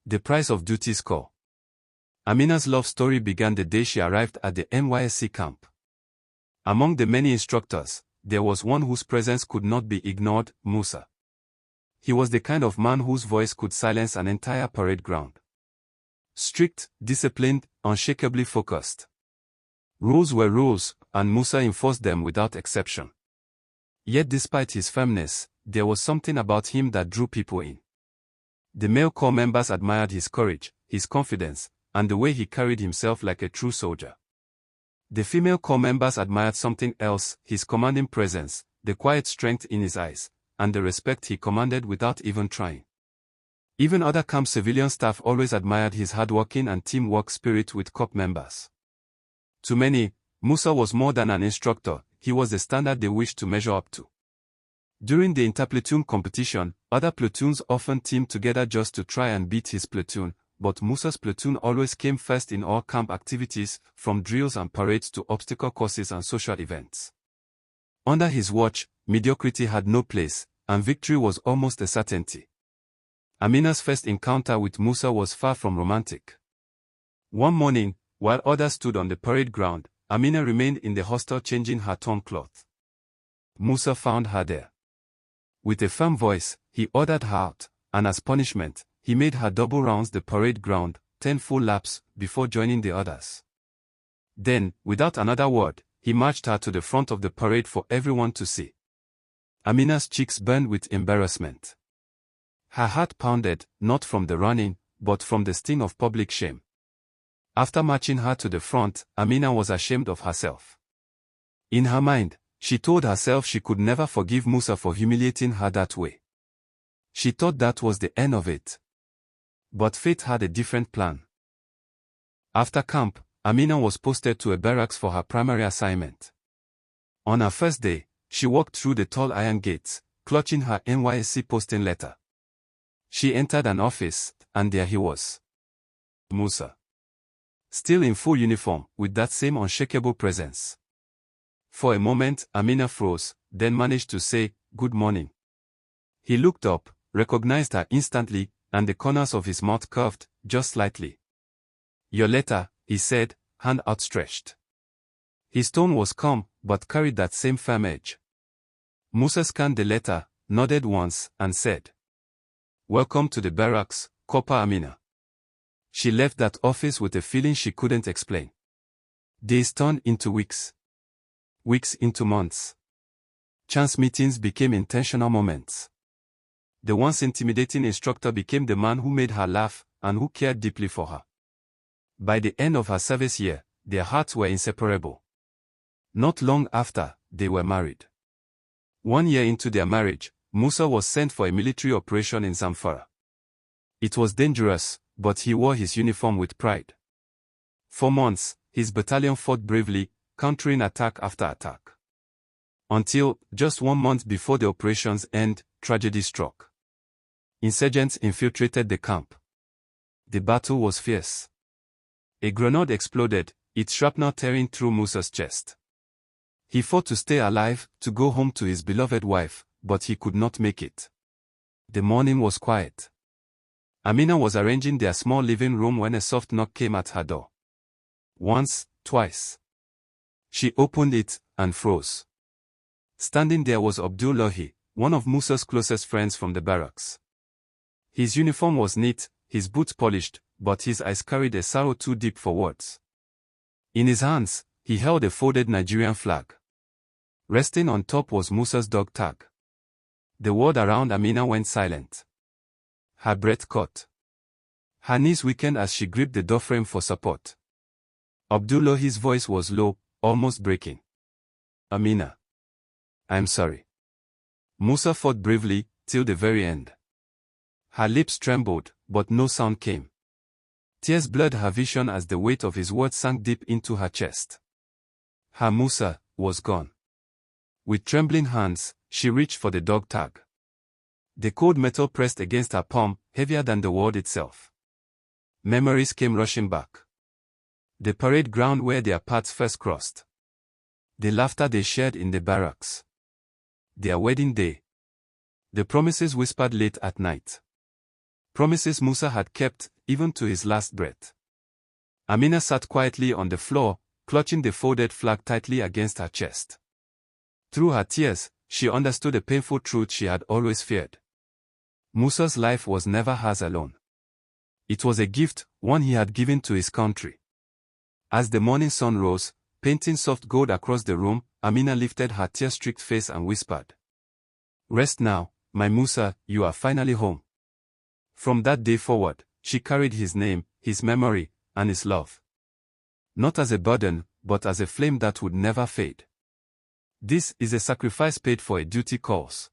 The price of duty score. Amina's love story began the day she arrived at the NYSC camp. Among the many instructors, there was one whose presence could not be ignored, Musa. He was the kind of man whose voice could silence an entire parade ground. Strict, disciplined, unshakably focused. Rules were rules, and Musa enforced them without exception. Yet despite his firmness, there was something about him that drew people in. The male corps members admired his courage, his confidence, and the way he carried himself like a true soldier. The female corps members admired something else, his commanding presence, the quiet strength in his eyes, and the respect he commanded without even trying. Even other camp civilian staff always admired his hardworking and teamwork spirit with corps members. To many, Musa was more than an instructor, he was the standard they wished to measure up to. During the interplatoon competition, other platoons often teamed together just to try and beat his platoon, but Musa's platoon always came first in all camp activities, from drills and parades to obstacle courses and social events. Under his watch, mediocrity had no place, and victory was almost a certainty. Amina's first encounter with Musa was far from romantic. One morning, while others stood on the parade ground, Amina remained in the hostel changing her torn cloth. Musa found her there. With a firm voice, he ordered her out, and as punishment, he made her double rounds the parade ground, 10 full laps, before joining the others. Then, without another word, he marched her to the front of the parade for everyone to see. Amina's cheeks burned with embarrassment. Her heart pounded, not from the running, but from the sting of public shame. After marching her to the front, Amina was ashamed of herself. In her mind, she told herself she could never forgive Musa for humiliating her that way. She thought that was the end of it. But fate had a different plan. After camp, Amina was posted to a barracks for her primary assignment. On her first day, she walked through the tall iron gates, clutching her NYSC posting letter. She entered an office, and there he was. Musa. Still in full uniform, with that same unshakable presence. For a moment, Amina froze, then managed to say, "Good morning." He looked up, recognized her instantly, and the corners of his mouth curved, just slightly. "Your letter," he said, hand outstretched. His tone was calm, but carried that same firm edge. Musa scanned the letter, nodded once, and said, "Welcome to the barracks, Corporal Amina." She left that office with a feeling she couldn't explain. Days turned into weeks. Weeks into months. Chance meetings became intentional moments. The once intimidating instructor became the man who made her laugh, and who cared deeply for her. By the end of her service year, their hearts were inseparable. Not long after, they were married. 1 year into their marriage, Musa was sent for a military operation in Zamfara. It was dangerous, but he wore his uniform with pride. For months, his battalion fought bravely, countering attack after attack. Until, just 1 month before the operation's end, tragedy struck. Insurgents infiltrated the camp. The battle was fierce. A grenade exploded, its shrapnel tearing through Musa's chest. He fought to stay alive, to go home to his beloved wife, but he could not make it. The morning was quiet. Amina was arranging their small living room when a soft knock came at her door. Once, twice. She opened it, and froze. Standing there was Abdullahi, one of Musa's closest friends from the barracks. His uniform was neat, his boots polished, but his eyes carried a sorrow too deep for words. In his hands, he held a folded Nigerian flag. Resting on top was Musa's dog tag. The world around Amina went silent. Her breath caught. Her knees weakened as she gripped the doorframe for support. Abdullahi's voice was low, almost breaking. "Amina. I'm sorry." Musa fought bravely, till the very end. Her lips trembled, but no sound came. Tears blurred her vision as the weight of his words sank deep into her chest. Her Musa was gone. With trembling hands, she reached for the dog tag. The cold metal pressed against her palm, heavier than the world itself. Memories came rushing back. The parade ground where their paths first crossed. The laughter they shared in the barracks. Their wedding day. The promises whispered late at night. Promises Musa had kept, even to his last breath. Amina sat quietly on the floor, clutching the folded flag tightly against her chest. Through her tears, she understood a painful truth she had always feared. Musa's life was never hers alone. It was a gift, one he had given to his country. As the morning sun rose, painting soft gold across the room, Amina lifted her tear-streaked face and whispered, "Rest now, my Musa, you are finally home." From that day forward, she carried his name, his memory, and his love. Not as a burden, but as a flame that would never fade. This is a sacrifice paid for a duty cause.